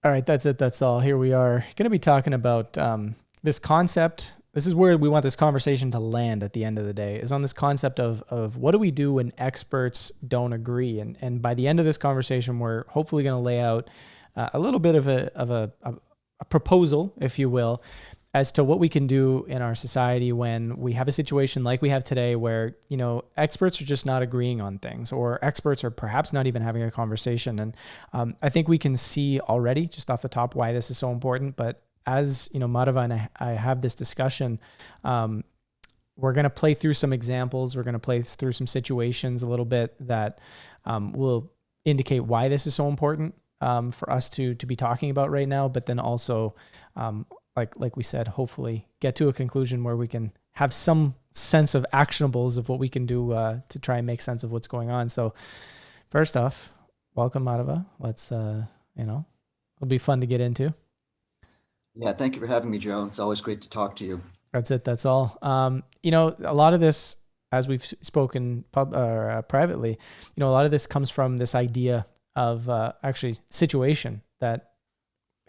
All right, that's it. That's all. Here we are going to be talking about this concept. This is where we want this conversation to land at the end of the day, is on this concept of what do we do when experts don't agree? And by the end of this conversation, we're hopefully going to lay out a little bit of a proposal, if you will, as to what we can do in our society when we have a situation like we have today where, experts are just not agreeing on things, or experts are perhaps not even having a conversation. And I think we can see already just off the top why this is so important. But as, Madhava and I have this discussion, we're going to play through some examples. We're going to play through some situations a little bit that will indicate why this is so important for us to be talking about right now. But then also, like we said, hopefully get to a conclusion where we can have some sense of actionables of what we can do to try and make sense of what's going on. So first off, welcome, Madhava. Let's, it'll be fun to get into. Yeah, thank you for having me, Joe. It's always great to talk to you. That's it. That's all. A lot of this, as we've spoken privately, a lot of this comes from this idea of actually situation that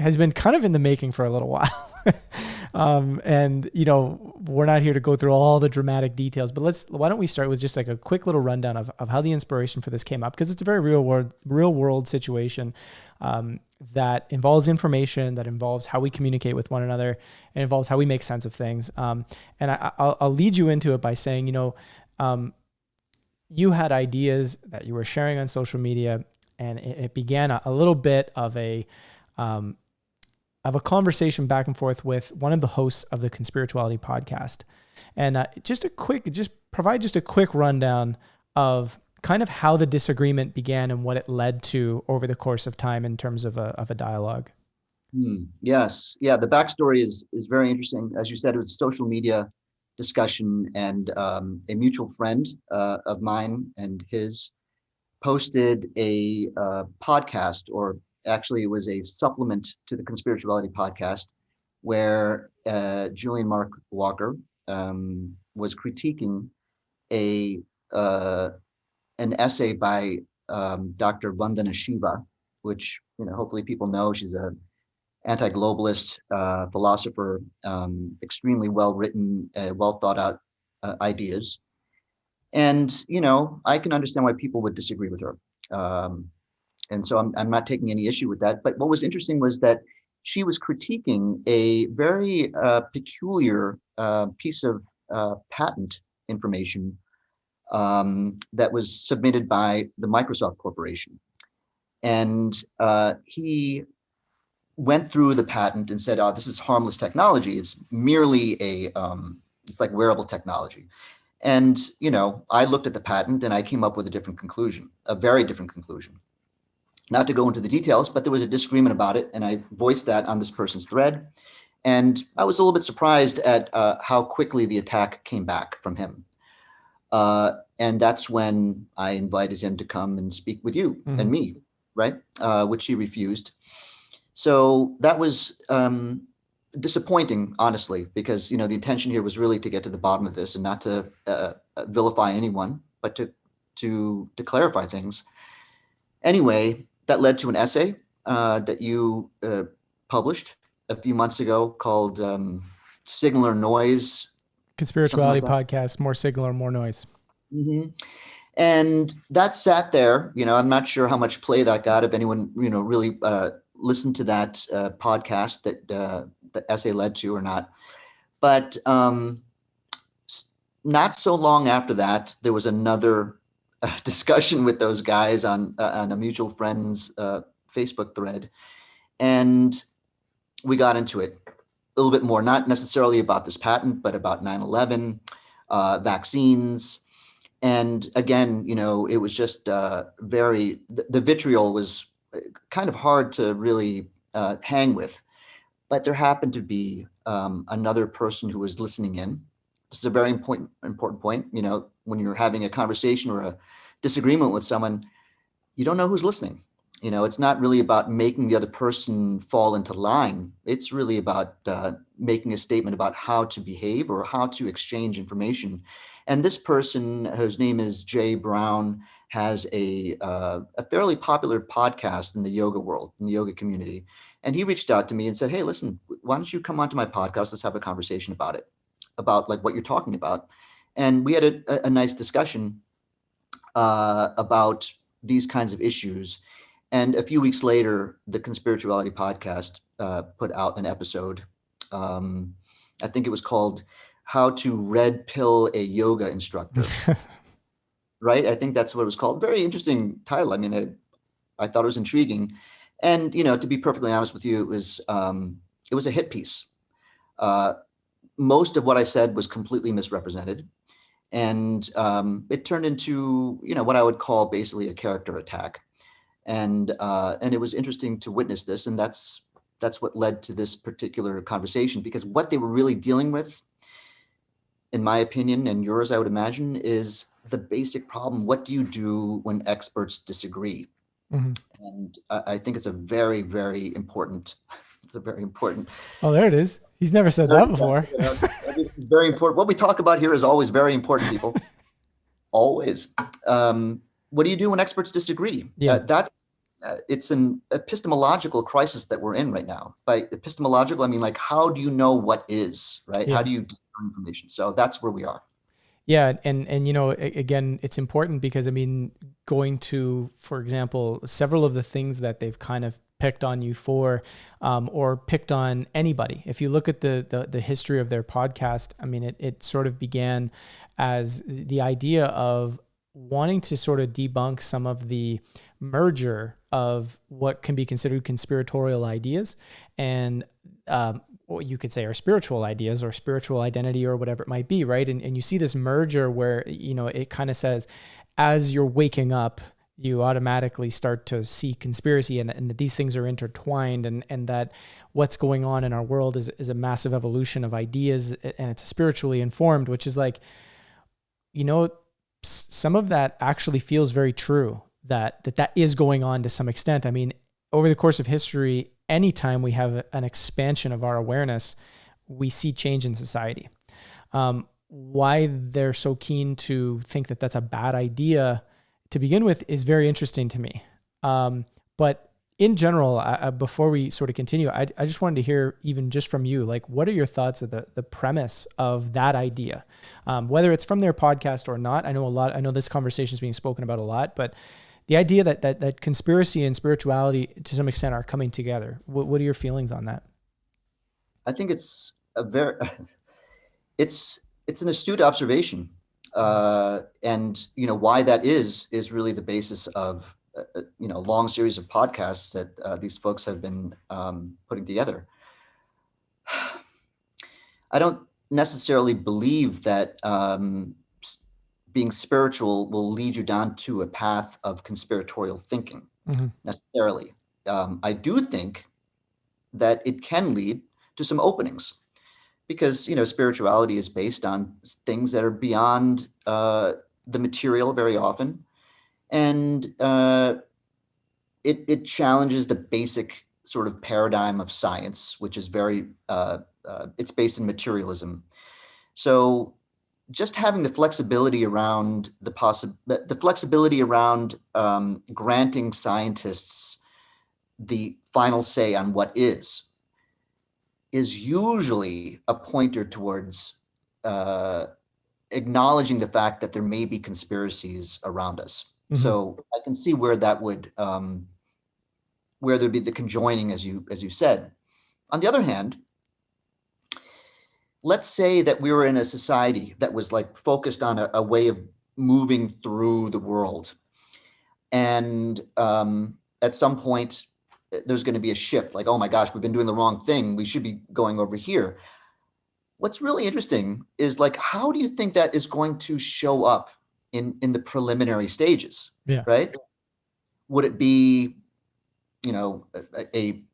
has been kind of in the making for a little while. And we're not here to go through all the dramatic details, but why don't we start with just like a quick little rundown of how the inspiration for this came up? Because it's a very real world situation that involves information, that involves how we communicate with one another, and involves how we make sense of things. And I'll lead you into it by saying, you had ideas that you were sharing on social media, and it began a little bit of a conversation back and forth with one of the hosts of the Conspirituality podcast. And just provide a quick rundown of kind of how the disagreement began and what it led to over the course of time in terms of a dialogue. Yes. Yeah. The backstory is very interesting. As you said, it was a social media discussion, and a mutual friend of mine and his posted a podcast, or actually it was a supplement to the Conspirituality podcast, where Julian Mark Walker was critiquing a an essay by Dr. Vandana Shiva, which hopefully people know. She's a anti-globalist philosopher, extremely well written, well thought out ideas. And I can understand why people would disagree with her. And so I'm not taking any issue with that. But what was interesting was that she was critiquing a very peculiar piece of patent information that was submitted by the Microsoft Corporation. And he went through the patent and said, "Oh, this is harmless technology. It's merely it's like wearable technology." And, I looked at the patent and I came up with a very different conclusion. Not to go into the details, but there was a disagreement about it, and I voiced that on this person's thread. And I was a little bit surprised at how quickly the attack came back from him. And that's when I invited him to come and speak with you and me, right? Which he refused. So that was disappointing, honestly, because the intention here was really to get to the bottom of this and not to vilify anyone, but to clarify things. Anyway, that led to an essay that you published a few months ago called "Signal or Noise." Conspirituality podcast, more signal or more noise. Mm-hmm. And that sat there. I'm not sure how much play that got, if anyone really listened to that podcast that the essay led to or not. But not so long after that, there was another discussion with those guys on a mutual friend's Facebook thread, and we got into it a little bit more, not necessarily about this patent, but about 9/11, vaccines. And again, it was just the vitriol was kind of hard to really hang with. But there happened to be another person who was listening in. This is a very important point. When you're having a conversation or a disagreement with someone, you don't know who's listening. It's not really about making the other person fall into line. It's really about making a statement about how to behave or how to exchange information. And this person, whose name is Jay Brown, has a fairly popular podcast in the yoga world, in the yoga community. And he reached out to me and said, "Hey, listen, why don't you come onto my podcast? Let's have a conversation about it, about like what you're talking about." And we had a nice discussion about these kinds of issues. And a few weeks later, the Conspirituality podcast put out an episode. Um, I think it was called "How to Red Pill a Yoga Instructor." Right? I think that's what it was called. Very interesting title. I mean, I thought it was intriguing. And to be perfectly honest with you, it was a hit piece. Uh, Most of what I said was completely misrepresented, and it turned into what I would call basically a character attack. And it was interesting to witness this, and that's what led to this particular conversation, because what they were really dealing with, in my opinion, and yours, I would imagine, is the basic problem. What do you do when experts disagree? Mhm. And I think it's a very, very important. It's a very important. Oh, there it is. He's never said that before. Everything's very important. What we talk about here is always very important, people. Always. What do you do when experts disagree? Yeah. It's an epistemological crisis that we're in right now. By epistemological, I mean, like, how do you know what is, right? How Yeah. do you discern information? So that's where we are. Yeah, and again, it's important because I mean, going to, for example, several of the things that they've kind of picked on you for, or picked on anybody. If you look at the history of their podcast, I mean, it sort of began as the idea of wanting to sort of debunk some of the merger of what can be considered conspiratorial ideas and what you could say are spiritual ideas or spiritual identity or whatever it might be, right? And you see this merger where, it kind of says, as you're waking up, you automatically start to see conspiracy and that these things are intertwined and that what's going on in our world is a massive evolution of ideas and it's spiritually informed, which is like, some of that actually feels very true that is going on to some extent. I mean, over the course of history, anytime we have an expansion of our awareness, we see change in society. Why they're so keen to think that that's a bad idea to begin with is very interesting to me. But in general, before we sort of continue, I just wanted to hear, even just from you, like, what are your thoughts of the premise of that idea? Whether it's from their podcast or not, I know this conversation is being spoken about a lot, but the idea that conspiracy and spirituality to some extent are coming together. What are your feelings on that? I think it's a very, it's an astute observation, and why that is really the basis of a long series of podcasts that these folks have been putting together. I don't necessarily believe that being spiritual will lead you down to a path of conspiratorial thinking Mm-hmm. necessarily. I do think that it can lead to some openings, because spirituality is based on things that are beyond the material very often, and it challenges the basic sort of paradigm of science, which is very it's based in materialism. So just having the flexibility around the flexibility around granting scientists the final say on what is usually a pointer towards acknowledging the fact that there may be conspiracies around us. Mm-hmm. So I can see where that would where there'd be the conjoining, as you said. On the other hand, let's say that we were in a society that was like focused on a way of moving through the world, and at some point there's going to be a shift, like, oh my gosh, we've been doing the wrong thing, we should be going over here. What's really interesting is, like, how do you think that is going to show up in the preliminary stages? Yeah. Right? Would it be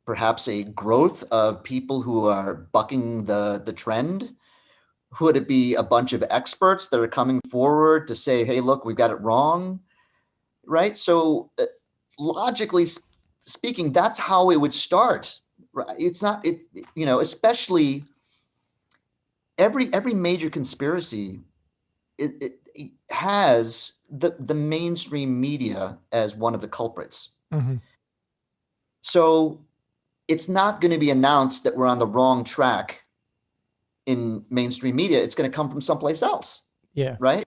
perhaps a growth of people who are bucking the trend? Would it be a bunch of experts that are coming forward to say, hey, look, we've got it wrong? Right? So logically speaking, that's how it would start. Right? It's not, especially every major conspiracy, has the mainstream media as one of the culprits. Hmm. So it's not going to be announced that we're on the wrong track in mainstream media. It's going to come from someplace else, Yeah. right?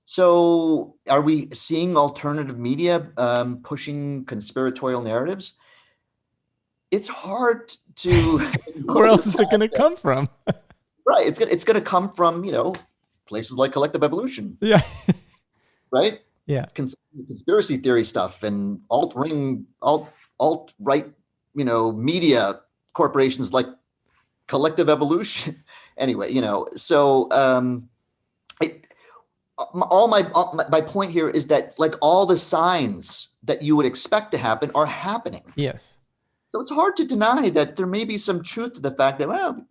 So are we seeing alternative media pushing conspiratorial narratives? It's hard to Where ignore the else is it going fact to that, come from? right, it's gonna come from, places like collective evolution, Yeah. right? Yeah. Conspiracy theory stuff and alt right, media corporations like collective evolution. Anyway, so I, my point here is that like all the signs that you would expect to happen are happening. Yes. So it's hard to deny that there may be some truth to the fact that, well,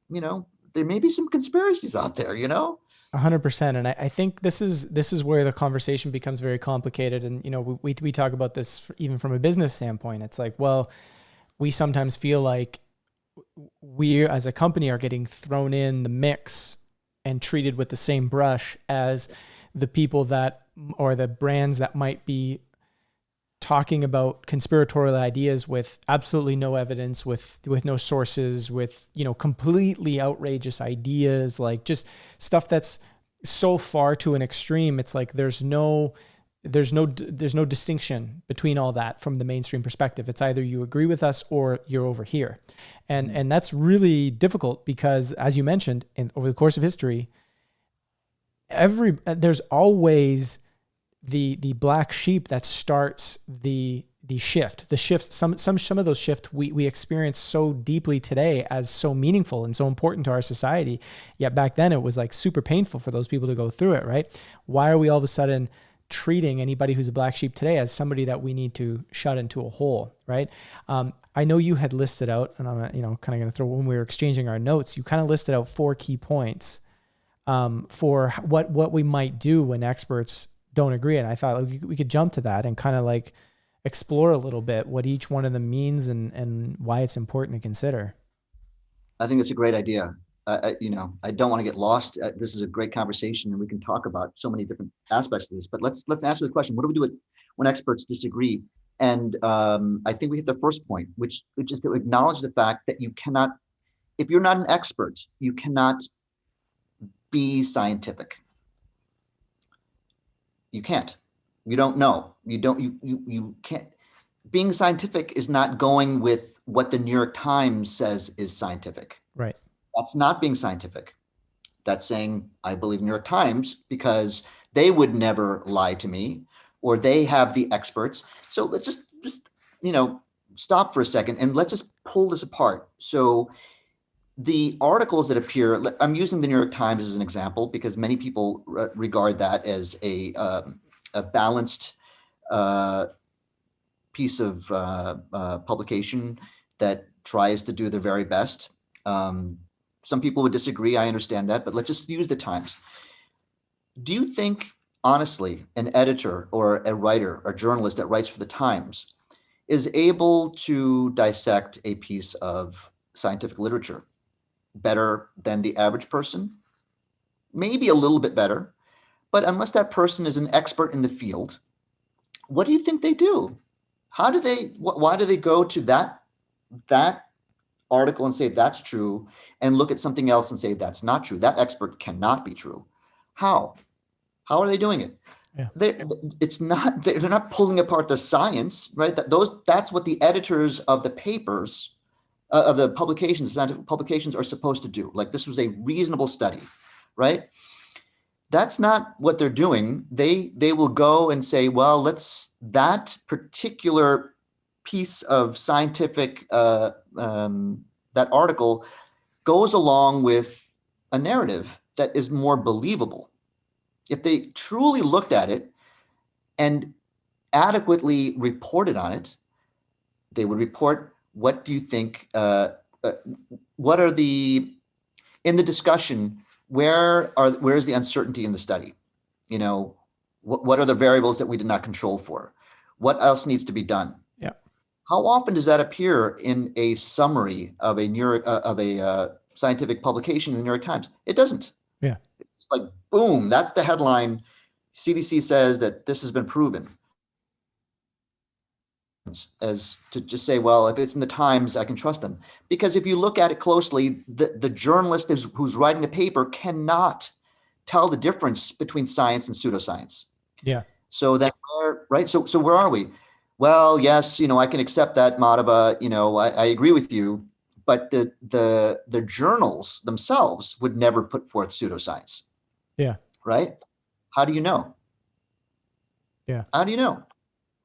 there may be some conspiracies out there. 100%. And I think this is where the conversation becomes very complicated. And, we talk about this even from a business standpoint. It's like, well, we sometimes feel like we as a company are getting thrown in the mix and treated with the same brush as the people that, or the brands that might be talking about conspiratorial ideas with absolutely no evidence, with no sources, with completely outrageous ideas, like just stuff that's so far to an extreme. It's like there's no distinction between all that from the mainstream perspective. It's either you agree with us or you're over here, and that's really difficult because, as you mentioned, over the course of history, there's always the black sheep that starts the shift. Some of those shifts we experience so deeply today as so meaningful and so important to our society. Yet back then it was like super painful for those people to go through it, right? Why are we all of a sudden treating anybody who's a black sheep today as somebody that we need to shut into a hole, right? I know you had listed out, and I'm kind of going to throw, when we were exchanging our notes, you kind of listed out 4 key points for what we might do when experts don't agree. And I thought we could jump to that and kind of like explore a little bit what each one of them means and why it's important to consider. I think it's a great idea. I don't want to get lost. This is a great conversation, and we can talk about so many different aspects of this. But let's answer the question: what do we do when experts disagree? And I think we hit the first point, which is to acknowledge the fact that you cannot, if you're not an expert, you cannot be scientific. You can't. You don't know. You don't. You can't. Being scientific is not going with what the New York Times says is scientific. Right. That's not being scientific. That's saying, I believe New York Times because they would never lie to me, or they have the experts. So let's just stop for a second and let's just pull this apart. So the articles that appear, I'm using the New York Times as an example because many people regard that as a balanced piece of publication that tries to do their very best. Some people would disagree. I understand that, but let's just use the Times. Do you think, honestly, an editor or a writer or journalist that writes for the Times is able to dissect a piece of scientific literature better than the average person? Maybe a little bit better, but unless that person is an expert in the field, what do you think they do? Why do they go to that article and say that's true and look at something else and say that's not true? That expert cannot be true. How are they doing it? Yeah. They're not pulling apart the science, right? That's what the editors of the papers of the publications, scientific publications, are supposed to do. Like, this was a reasonable study, right? That's not what they're doing. They will go and say, well, that particular piece of scientific that article goes along with a narrative that is more believable. If they truly looked at it and adequately reported on it, they would report, what do you think, what are in the discussion, where's the uncertainty in the study? What are the variables that we did not control for? What else needs to be done? Yeah. How often does that appear in a summary of a scientific publication in the New York Times? It doesn't. Yeah. It's like, boom, that's the headline. CDC says that this has been proven, as to just say, well, if it's in the Times, I can trust them. Because if you look at it closely, the journalist who's writing the paper cannot tell the difference between science and pseudoscience. Yeah. So then right? So where are we? Well, yes, I can accept that, Madhava, I agree with you, but the journals themselves would never put forth pseudoscience, Yeah. right? How do you know? Yeah. How do you know?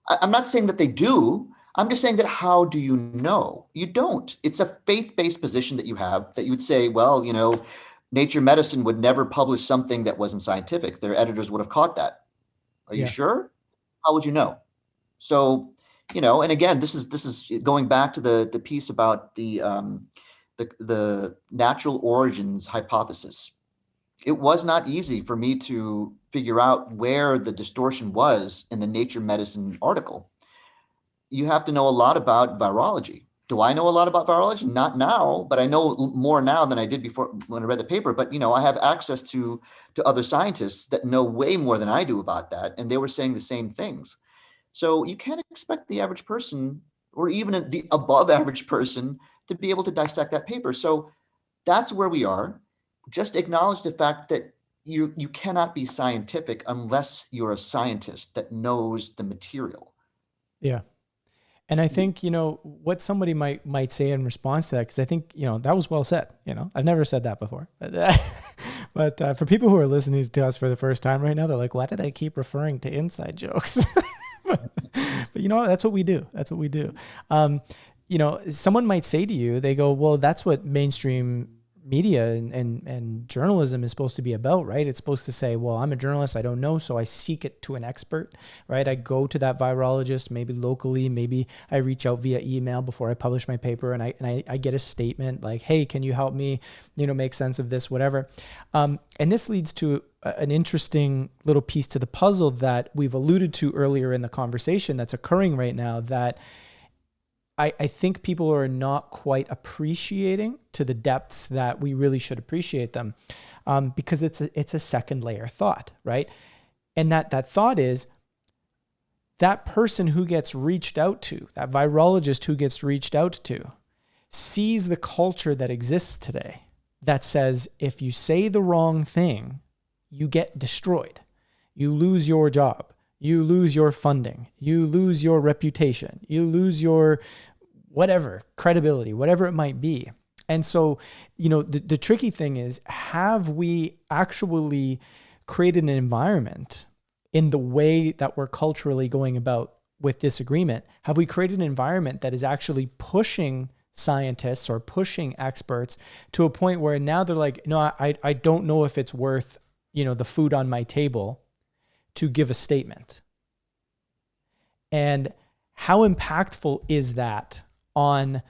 I'm not saying that they do. I'm just saying that how do you know? You don't. It's a faith-based position that you have, that you would say, well, Nature Medicine would never publish something that wasn't scientific. Their editors would have caught that. Are you Yeah. sure? How would you know? So, and again, this is going back to the piece about the natural origins hypothesis. It was not easy for me to figure out where the distortion was in the Nature Medicine article. You have to know a lot about virology. Do I know a lot about virology? Not now, but I know more now than I did before when I read the paper. But I have access to other scientists that know way more than I do about that, and they were saying the same things. So you can't expect the average person, or even the above average person, to be able to dissect that paper. So that's where we are. Just acknowledge the fact that you cannot be scientific unless you're a scientist that knows the material. Yeah. And I think, what somebody might say in response to that, because I think, that was well said. I've never said that before. But for people who are listening to us for the first time right now, they're like, why do they keep referring to inside jokes? But that's what we do. That's what we do. Someone might say to you, they go, well, that's what mainstream media and journalism is supposed to be about, right? It's supposed to say, well, I'm a journalist, I don't know, so I seek it to an expert, right? I go to that virologist, maybe locally, maybe I reach out via email before I publish my paper, and I get a statement like, hey, can you help me, make sense of this, whatever. And this leads to an interesting little piece to the puzzle that we've alluded to earlier in the conversation that's occurring right now, that I think people are not quite appreciating to the depths that we really should appreciate them, because it's a second layer thought, right? And that thought is that person who gets reached out to, that virologist who gets reached out to, sees the culture that exists today that says if you say the wrong thing, you get destroyed. You lose your job. You lose your funding. You lose your reputation. You lose your whatever, credibility, whatever it might be. And so, the tricky thing is, have we actually created an environment in the way that we're culturally going about with disagreement? Have we created an environment that is actually pushing scientists or pushing experts to a point where now they're like, no, I don't know if it's worth, the food on my table to give a statement? And how impactful is that on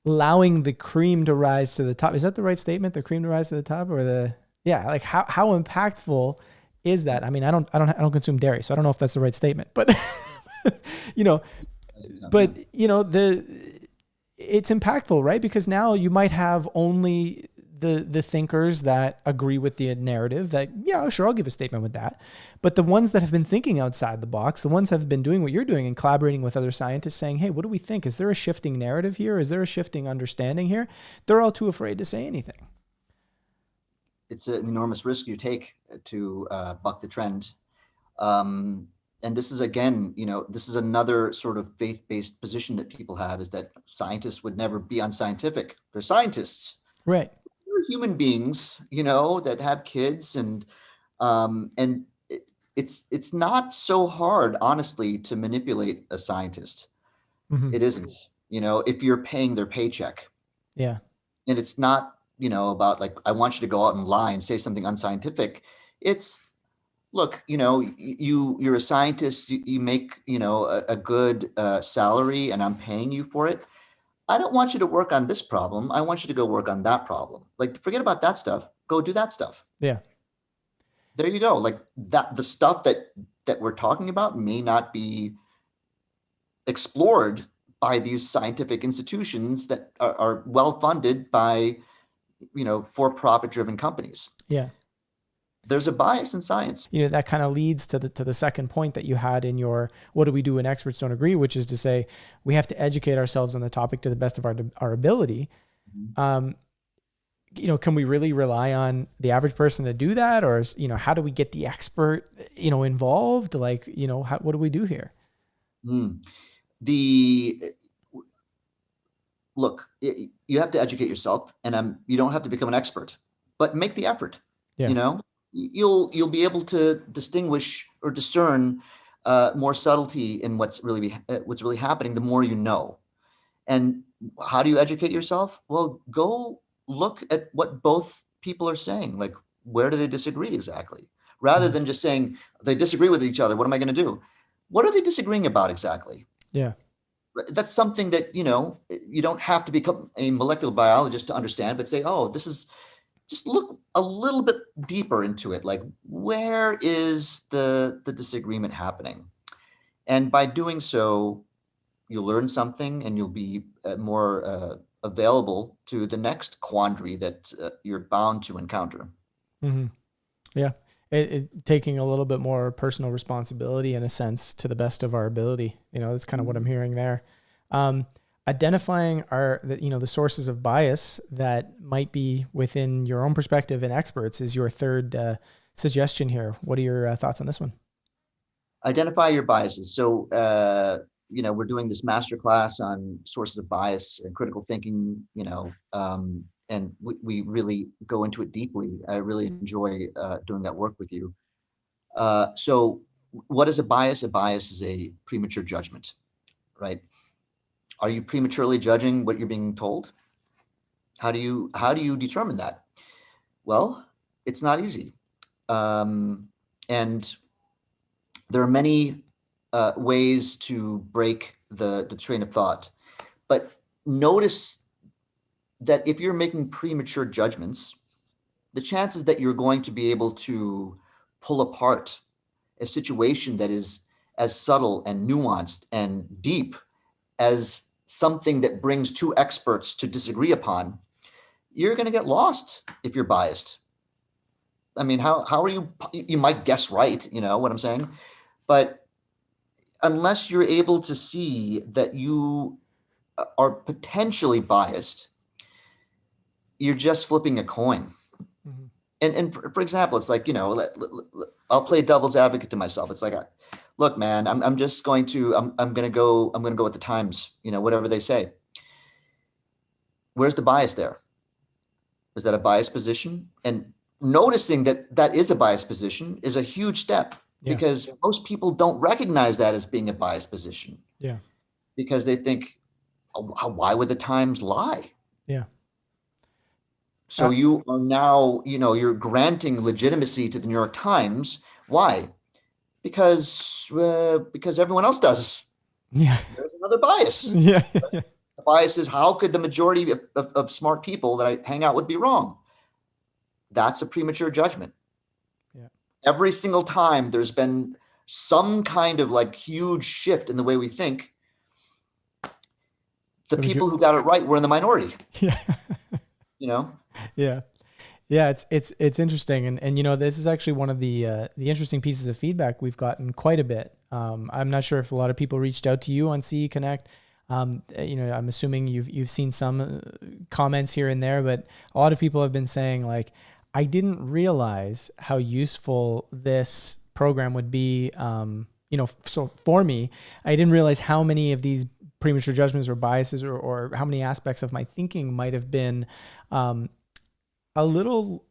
allowing the cream to rise to the top? Is that the right statement? The cream to rise to the top, or like how impactful is that? I mean, I don't consume dairy, so I don't know if that's the right statement, but it's impactful, right? Because now you might have only the thinkers that agree with the narrative that, yeah, sure, I'll give a statement with that. But the ones that have been thinking outside the box, the ones that have been doing what you're doing and collaborating with other scientists saying, hey, what do we think? Is there a shifting narrative here? Is there a shifting understanding here? They're all too afraid to say anything. It's an enormous risk you take to buck the trend. And this is, again, this is another sort of faith-based position that people have, is that scientists would never be unscientific. They're scientists. Right. We're human beings, that have kids, and it's not so hard, honestly, to manipulate a scientist. Mm-hmm. It isn't, if you're paying their paycheck. Yeah. And it's not, about like, I want you to go out and lie and say something unscientific. It's, look, you're a scientist, you make, a good salary, and I'm paying you for it. I don't want you to work on this problem. I want you to go work on that problem. Like, forget about that stuff. Go do that stuff. Yeah. There you go. Like that, the stuff that we're talking about may not be explored by these scientific institutions that are well funded by, for-profit driven companies. Yeah. there's a bias in science. That kind of leads to the second point that you had in your what do we do when experts don't agree, which is to say we have to educate ourselves on the topic to the best of our ability. Um, can we really rely on the average person to do that? Or, how do we get the expert, involved? Like, what do we do here? Mm. The Look, you have to educate yourself, and you don't have to become an expert, but make the effort. Yeah. You know, you'll be able to distinguish or discern more subtlety in what's really happening the more you know. And how do you educate yourself? Well, go look at what both people are saying. Like, where do they disagree exactly? Rather Mhm. than just saying they disagree with each other. What am I going to do? What are they disagreeing about exactly? Yeah. That's something that, you don't have to become a molecular biologist to understand, but say, oh, this is, just look a little bit deeper into it. Like, where is the disagreement happening? And by doing so, you'll learn something, and you'll be more available to the next quandary that you're bound to encounter. Mm-hmm. Yeah. Taking a little bit more personal responsibility in a sense to the best of our ability. That's kind of what I'm hearing there. Um, Identifying the sources of bias that might be within your own perspective and experts is your third suggestion here. What are your thoughts on this one? Identify your biases. So, we're doing this master class on sources of bias and critical thinking, and we really go into it deeply. I really enjoy doing that work with you. So what is a bias? A bias is a premature judgment, right? Are you prematurely judging what you're being told? How do you determine that? Well, it's not easy. And there are many ways to break the train of thought. But notice that if you're making premature judgments, the chances that you're going to be able to pull apart a situation that is as subtle and nuanced and deep as something that brings two experts to disagree upon, you're going to get lost if you're biased. I mean, how are you might guess right, you know what I'm saying? But unless you're able to see that you are potentially biased, you're just flipping a coin. Mm-hmm. And for example, it's like, I'll play devil's advocate to myself. It's like, look, man, I'm just going to, I'm going to go with the times, whatever they say. Where's the bias there? Is that a biased position? And noticing that that is a biased position is a huge step, Yeah. because most people don't recognize that as being a biased position, Yeah. because they think, "Oh, why would the Times lie?" Yeah. So you are now, you're granting legitimacy to the New York Times. Why? Because everyone else does. Yeah. There's another bias. Yeah. Yeah. The bias is, how could the majority of smart people that I hang out with be wrong? That's a premature judgment. Yeah. Every single time there's been some kind of like huge shift in the way we think, the people who got it right were in the minority. Yeah. Yeah. Yeah. It's interesting. And, this is actually one of the interesting pieces of feedback we've gotten quite a bit. I'm not sure if a lot of people reached out to you on CE Connect. I'm assuming you've seen some comments here and there, but a lot of people have been saying, like, I didn't realize how useful this program would be. So for me, I didn't realize how many of these premature judgments or biases or how many aspects of my thinking might have been a little,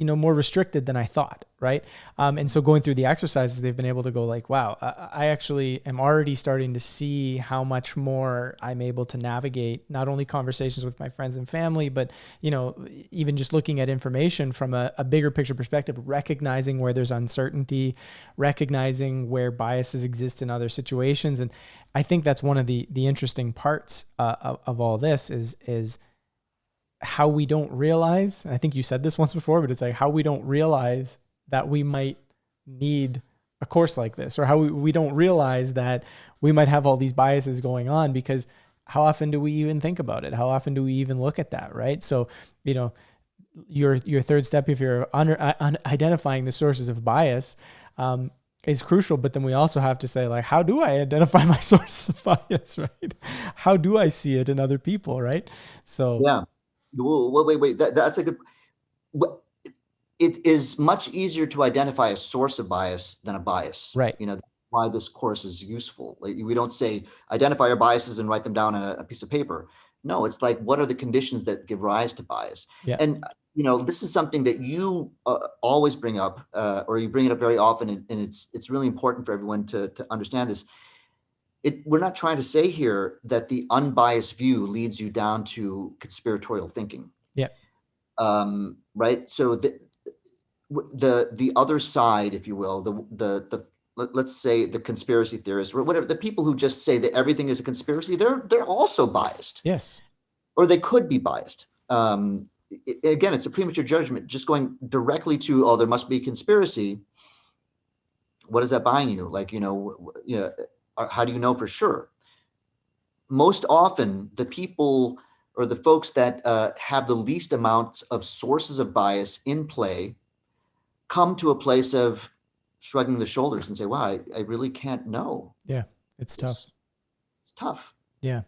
more restricted than I thought. Right. And so going through the exercises, they've been able to go like, wow, I actually am already starting to see how much more I'm able to navigate not only conversations with my friends and family, but, even just looking at information from a bigger picture perspective, recognizing where there's uncertainty, recognizing where biases exist in other situations. And I think that's one of the interesting parts of all this is how we don't realize, and I think you said this once before, but it's like how we don't realize that we might need a course like this, or how we don't realize that we might have all these biases going on, because how often do we even think about it? How often do we even look at that? Right. So, your third step, if you're identifying the sources of bias, is crucial. But then we also have to say, like, how do I identify my source of bias, right? How do I see it in other people, right? So Yeah. Wait. That's a good. It is much easier to identify a source of bias than a bias. right, That's why this course is useful. Like, we don't say identify your biases and write them down on a piece of paper. No, it's like, what are the conditions that give rise to bias? yeah, And this is something that you always bring up, or you bring it up very often, and it's really important for everyone to understand this. We're not trying to say here that the unbiased view leads you down to conspiratorial thinking. yeah, Right. So the other side, if you will, let's say the conspiracy theorists, or whatever, the people who just say that everything is a conspiracy, they're also biased, yes, or they could be biased. Again, it's a premature judgment. Just going directly to, oh, there must be a conspiracy. What is that buying you? Like, how do you know for sure? Most often, the people or the folks that have the least amount of sources of bias in play come to a place of shrugging the shoulders and say, wow, I really can't know. yeah. It's tough. It's tough. Yeah.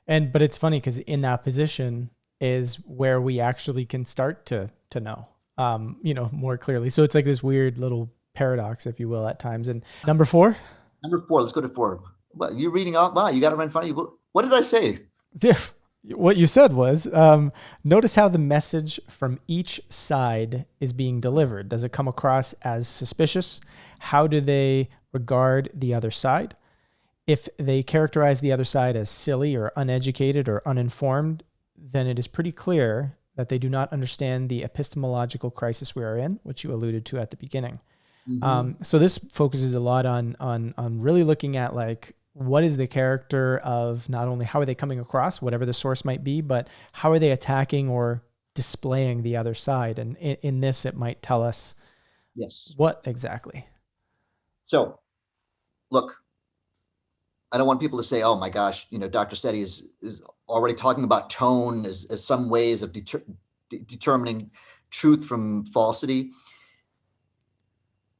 But it's funny because in that position is where we actually can start to know, more clearly. So it's like this weird little paradox, if you will, at times. And number 4. Number 4, let's go to 4. Well, you're reading out. Wow, you got it right in front of you. What did I say? Yeah. What you said was, notice how the message from each side is being delivered. Does it come across as suspicious? How do they regard the other side? If they characterize the other side as silly or uneducated or uninformed, then it is pretty clear that they do not understand the epistemological crisis we are in, which you alluded to at the beginning. Mm-hmm. So this focuses a lot on really looking at, like, what is the character of not only how are they coming across, whatever the source might be, but how are they attacking or displaying the other side? And in this, it might tell us Yes. what exactly. So, look, I don't want people to say, oh my gosh, Dr. Setti is already talking about tone as some ways of determining truth from falsity.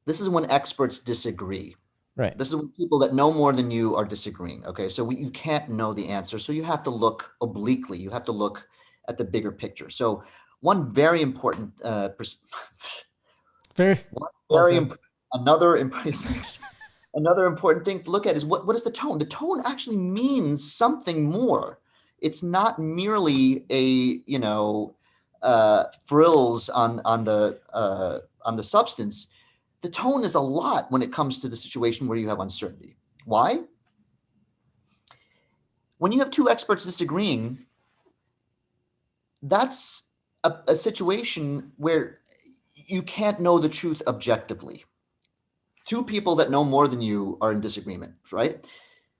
This is when experts disagree. Right. This is when people that know more than you are disagreeing. Okay. So you can't know the answer. So you have to look obliquely. You have to look at the bigger picture. So one very important, Very one well very, said. another important, another important thing to look at is what is the tone? The tone actually means something more. It's not merely a, frills on the substance. The tone is a lot when it comes to the situation where you have uncertainty. Why? When you have two experts disagreeing, that's a situation where you can't know the truth objectively. Two people that know more than you are in disagreement, right?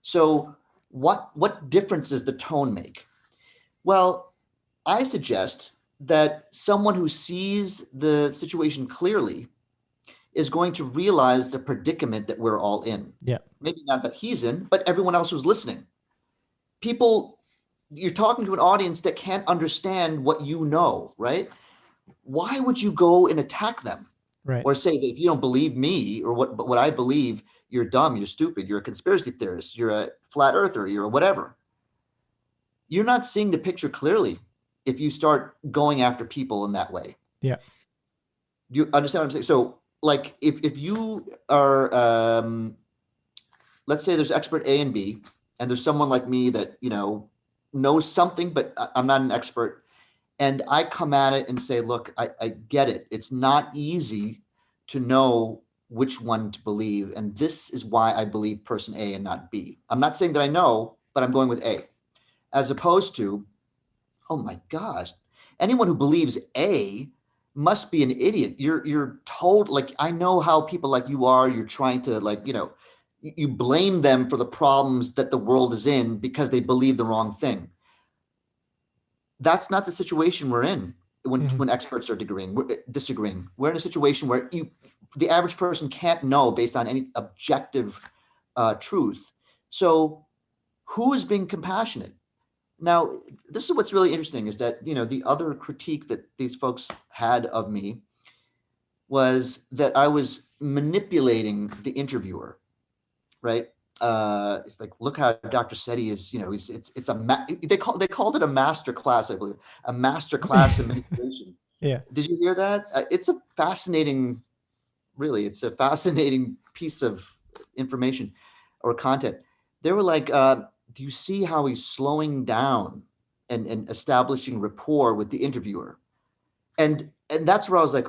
So what difference does the tone make? Well, I suggest that someone who sees the situation clearly is going to realize the predicament that we're all in. Yeah. Maybe not that he's in, but everyone else who's listening. You're talking to an audience that can't understand what you know, right? Why would you go and attack them? Right. Or say that if you don't believe me or what I believe, you're dumb, you're stupid, you're a conspiracy theorist, you're a flat earther, you're a whatever. You're not seeing the picture clearly if you start going after people in that way. Yeah. Do you understand what I'm saying? So, like, if you are, let's say there's expert A and B, and there's someone like me that knows something, but I'm not an expert, and I come at it and say, look, I get it. It's not easy to know which one to believe, and this is why I believe person A and not B. I'm not saying that I know, but I'm going with A, as opposed to, oh my gosh, anyone who believes A must be an idiot. You're told, like, I know how people like you are. You're trying to, like, you blame them for the problems that the world is in because they believe the wrong thing. That's not the situation we're in when experts are disagreeing. We're in a situation where the average person can't know based on any objective truth. So who is being compassionate? Now, this is what's really interesting is that, the other critique that these folks had of me was that I was manipulating the interviewer, right? It's like, look how Dr. Seti is, they called it a master class, I believe, a master class in manipulation. Yeah. Did you hear that? It's a fascinating piece of information or content. They were like, do you see how he's slowing down and establishing rapport with the interviewer? And that's where I was like,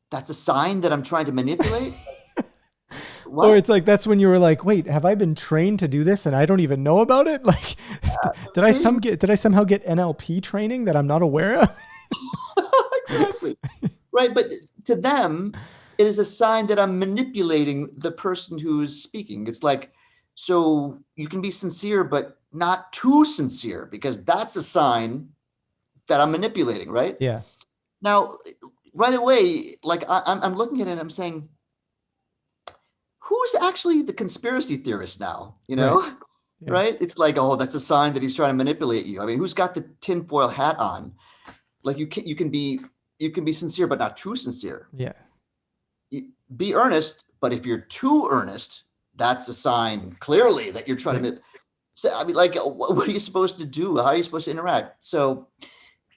that's a sign that I'm trying to manipulate. Or What? it's like, that's when you were like, wait, have I been trained to do this and I don't even know about it? Like, did I somehow get NLP training that I'm not aware of? Exactly. Right. But to them, it is a sign that I'm manipulating the person who's speaking. It's like, so you can be sincere, but not too sincere, because that's a sign that I'm manipulating, right? Yeah. Now, right away, like I'm looking at it and I'm saying, who's actually the conspiracy theorist now? Right. Yeah. Right? It's like, oh, that's a sign that he's trying to manipulate you. I mean, who's got the tinfoil hat on? Like you can be sincere, but not too sincere. Yeah. Be earnest, but if you're too earnest, that's a sign clearly that you're trying to. So, I mean, like, what are you supposed to do? How are you supposed to interact? So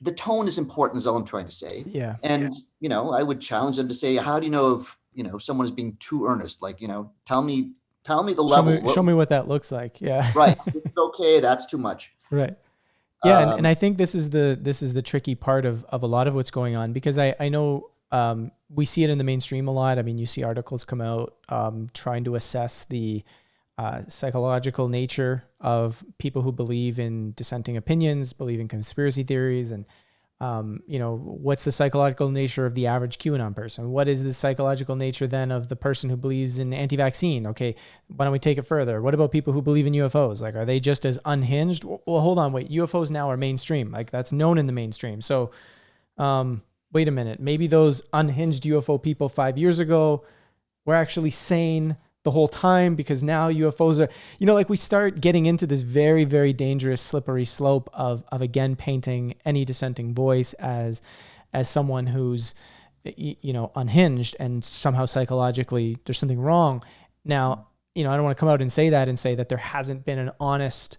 the tone is important, is all I'm trying to say. Yeah. And, I would challenge them to say, how do you know if, someone is being too earnest? Like, tell me the level. Show me what that looks like. Yeah. Right. This is okay. That's too much. Right. Yeah. And I think this is the tricky part of a lot of what's going on, because I know, we see it in the mainstream a lot. I mean, you see articles come out, trying to assess the, psychological nature of people who believe in dissenting opinions, believe in conspiracy theories, and what's the psychological nature of the average QAnon person? What is the psychological nature then of the person who believes in anti-vaccine? Okay, why don't we take it further? What about people who believe in UFOs? Like, are they just as unhinged? Well, hold on, wait. UFOs now are mainstream. Like, that's known in the mainstream. So, wait a minute. Maybe those unhinged UFO people 5 years ago were actually sane the whole time, because now UFOs are, like, we start getting into this very, very dangerous slippery slope of again painting any dissenting voice as someone who's, unhinged, and somehow psychologically there's something wrong. Now, I don't want to come out and say that there hasn't been an honest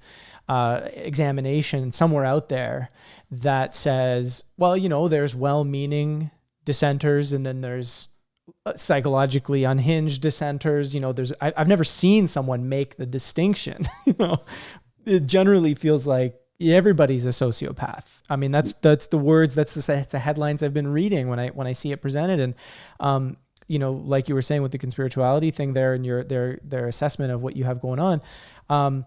examination somewhere out there that says, well, there's well-meaning dissenters and then there's psychologically unhinged dissenters. I've never seen someone make the distinction. It generally feels like everybody's a sociopath. I mean, that's the words, that's the headlines I've been reading when I see it presented. And, like you were saying with the conspirituality thing there and their assessment of what you have going on,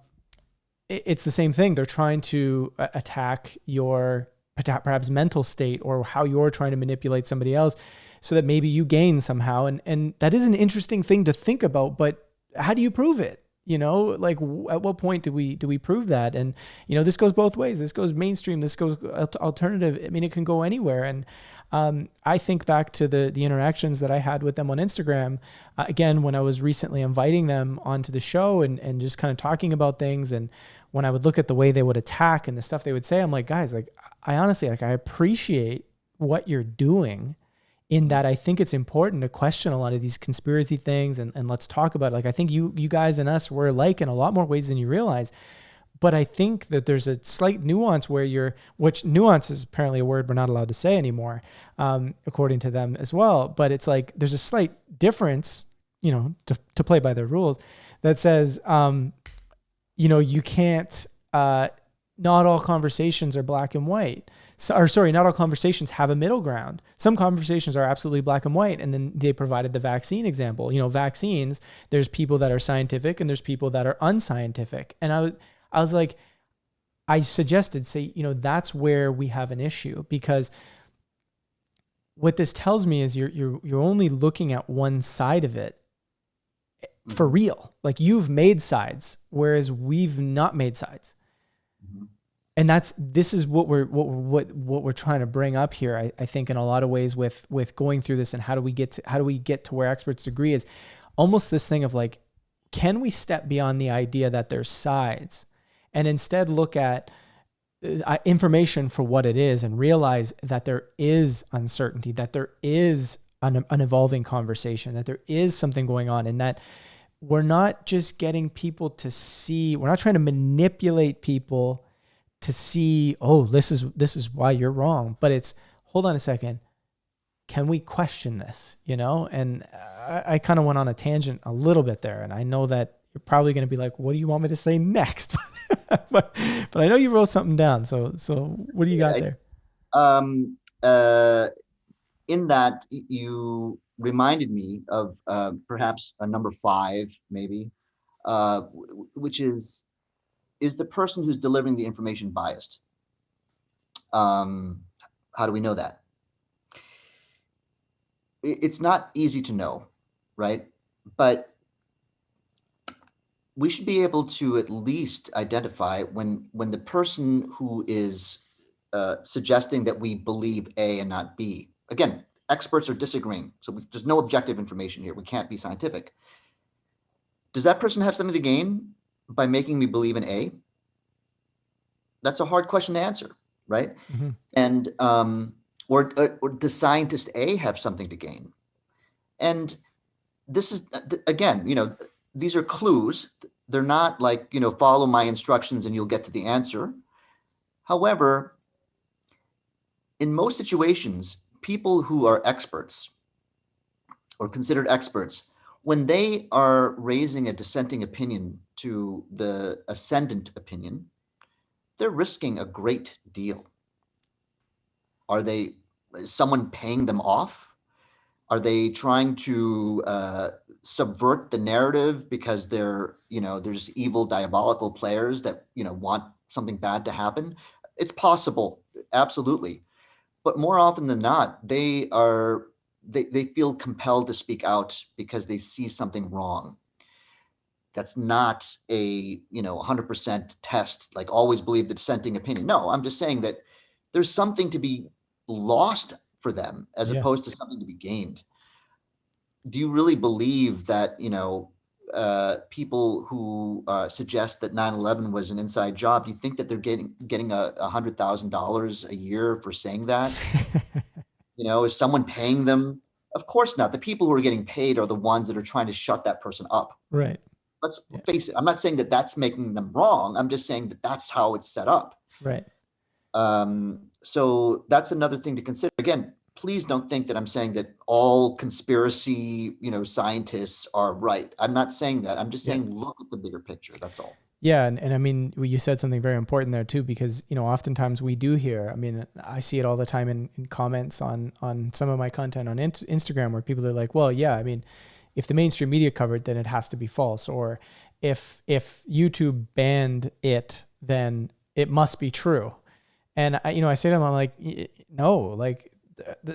it's the same thing. They're trying to attack your perhaps mental state, or how you're trying to manipulate somebody else so that maybe you gain somehow. And that is an interesting thing to think about, but how do you prove it? Like, at what point do we prove that? And, this goes both ways. This goes mainstream. This goes alternative. I mean, it can go anywhere. And I think back to the interactions that I had with them on Instagram, again, when I was recently inviting them onto the show and just kind of talking about things. And when I would look at the way they would attack and the stuff they would say, I'm like, guys, like, I honestly, like, I appreciate what you're doing, in that I think it's important to question a lot of these conspiracy things, and let's talk about it. Like, I think you guys and us were alike in a lot more ways than you realize. But I think that there's a slight nuance which nuance is apparently a word we're not allowed to say anymore, according to them as well. But it's like, there's a slight difference, to play by their rules, that says, you can't, not all conversations are black and white. Not all conversations have a middle ground. Some conversations are absolutely black and white. And then they provided the vaccine example. Vaccines, there's people that are scientific and there's people that are unscientific. And I was like, I suggested, that's where we have an issue, because what this tells me is you're only looking at one side of it for real. Like, you've made sides, whereas we've not made sides. And this is what we're trying to bring up here. I think in a lot of ways with going through this, and how do we get to where experts agree, is almost this thing of like, can we step beyond the idea that there's sides and instead look at information for what it is and realize that there is uncertainty, that there is an evolving conversation, that there is something going on, and that we're not just getting people to see, we're not trying to manipulate people to see, oh, this is why you're wrong. But it's, hold on a second. Can we question this? And I kind of went on a tangent a little bit there. And I know that you're probably going to be like, what do you want me to say next? but I know you wrote something down. So what do you got there? Um, uh, in that you reminded me of perhaps a number 5, maybe, which is the person who's delivering the information biased? How do we know that? It's not easy to know, right? But we should be able to at least identify when the person who is suggesting that we believe A and not B. Again, experts are disagreeing, so there's no objective information here. We can't be scientific. Does that person have something to gain by making me believe in A? That's a hard question to answer, right? Mm-hmm. And or does scientist A have something to gain? And this is, again, these are clues. They're not like, follow my instructions and you'll get to the answer. However, in most situations, people who are experts or considered experts, when they are raising a dissenting opinion to the ascendant opinion, they're risking a great deal. Is someone paying them off? Are they trying to subvert the narrative because they're just evil, diabolical players that want something bad to happen? It's possible, absolutely, but more often than not, they feel compelled to speak out because they see something wrong. That's not a 100% test, like always believe the dissenting opinion. No, I'm just saying that there's something to be lost for them as opposed to something to be gained. Do you really believe that people who suggest that 9/11 was an inside job, do you think that they're getting $100,000 a year for saying that? Is someone paying them? Of course not. The people who are getting paid are the ones that are trying to shut that person up. Right. Let's face it. I'm not saying that that's making them wrong. I'm just saying that that's how it's set up. Right. So that's another thing to consider. Again, please don't think that I'm saying that all conspiracy, scientists are right. I'm not saying that. I'm just saying, look at the bigger picture. That's all. Yeah. And I mean, you said something very important there too, because, oftentimes we do hear, I mean, I see it all the time in comments on some of my content on Instagram where people are like, well, yeah, I mean, if the mainstream media covered, then it has to be false. Or if YouTube banned it, then it must be true. And I say to them, I'm like, no, like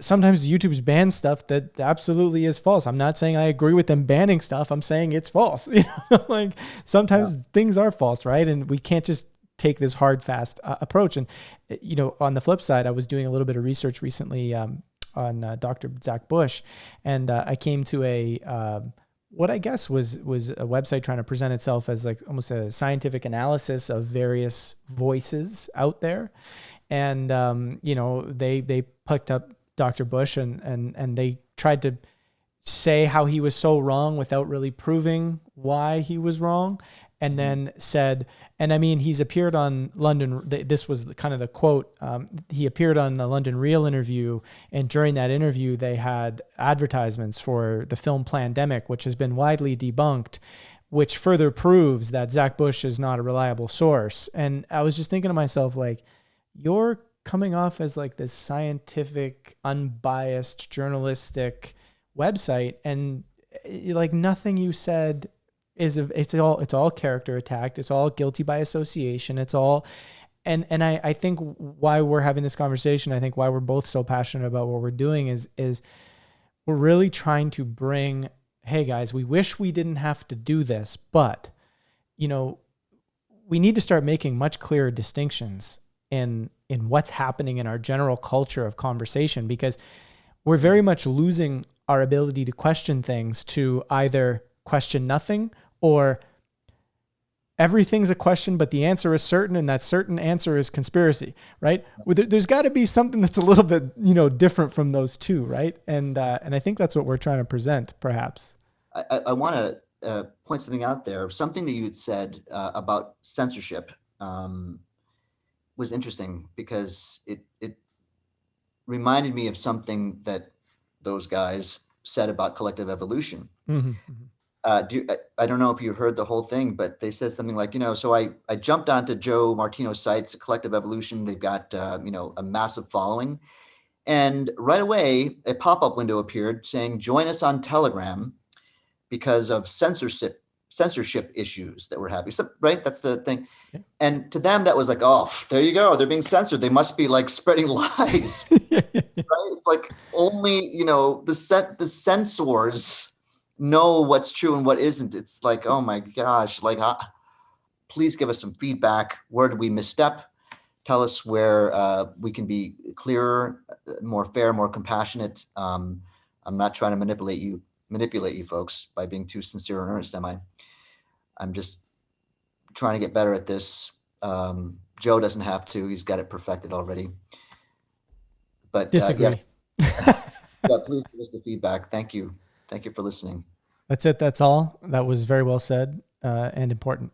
sometimes YouTube's ban stuff that absolutely is false. I'm not saying I agree with them banning stuff. I'm saying it's false. Like sometimes things are false, right? And we can't just take this hard, fast approach. And, on the flip side, I was doing a little bit of research recently on Dr. Zach Bush, and I came to what I guess was a website trying to present itself as like almost a scientific analysis of various voices out there. And, they picked up Dr. Bush and they tried to say how he was so wrong without really proving why he was wrong. And then said, and I mean, he's appeared on London. This was kind of the quote. He appeared on the London Real interview. And during that interview, they had advertisements for the film Plandemic, which has been widely debunked, which further proves that Zach Bush is not a reliable source. And I was just thinking to myself, like, you're coming off as like this scientific, unbiased, journalistic website. And like nothing you said it's all character attack. It's all guilty by association. It's all, and I think why we're having this conversation, I think why we're both so passionate about what we're doing is we're really trying to bring, hey guys, we wish we didn't have to do this, but we need to start making much clearer distinctions in what's happening in our general culture of conversation, because we're very much losing our ability to question things to either question nothing or everything's a question, but the answer is certain, and that certain answer is conspiracy, right? There's got to be something that's a little bit, different from those two, right? And I think that's what we're trying to present, perhaps. I want to point something out there. Something that you had said about censorship was interesting because it reminded me of something that those guys said about collective evolution. Mm-hmm. I don't know if you heard the whole thing, but they said something like, so I jumped onto Joe Martino's sites, Collective Evolution. They've got, a massive following. And right away, a pop-up window appeared saying, join us on Telegram because of censorship issues that we're having. So, right? That's the thing. Yeah. And to them, that was like, oh, there you go. They're being censored. They must be like spreading lies. Right? It's like only, the censors know what's true and what isn't. It's like, oh my gosh, like, please give us some feedback. Where did we misstep? Tell us where we can be clearer, more fair, more compassionate. I'm not trying to manipulate you folks by being too sincere and earnest, am I? I'm just trying to get better at this. Joe doesn't have to. He's got it perfected already. But Disagree. yes. Yeah, please give us the feedback. Thank you. Thank you for listening. That's it. That's all. That was very well said and important.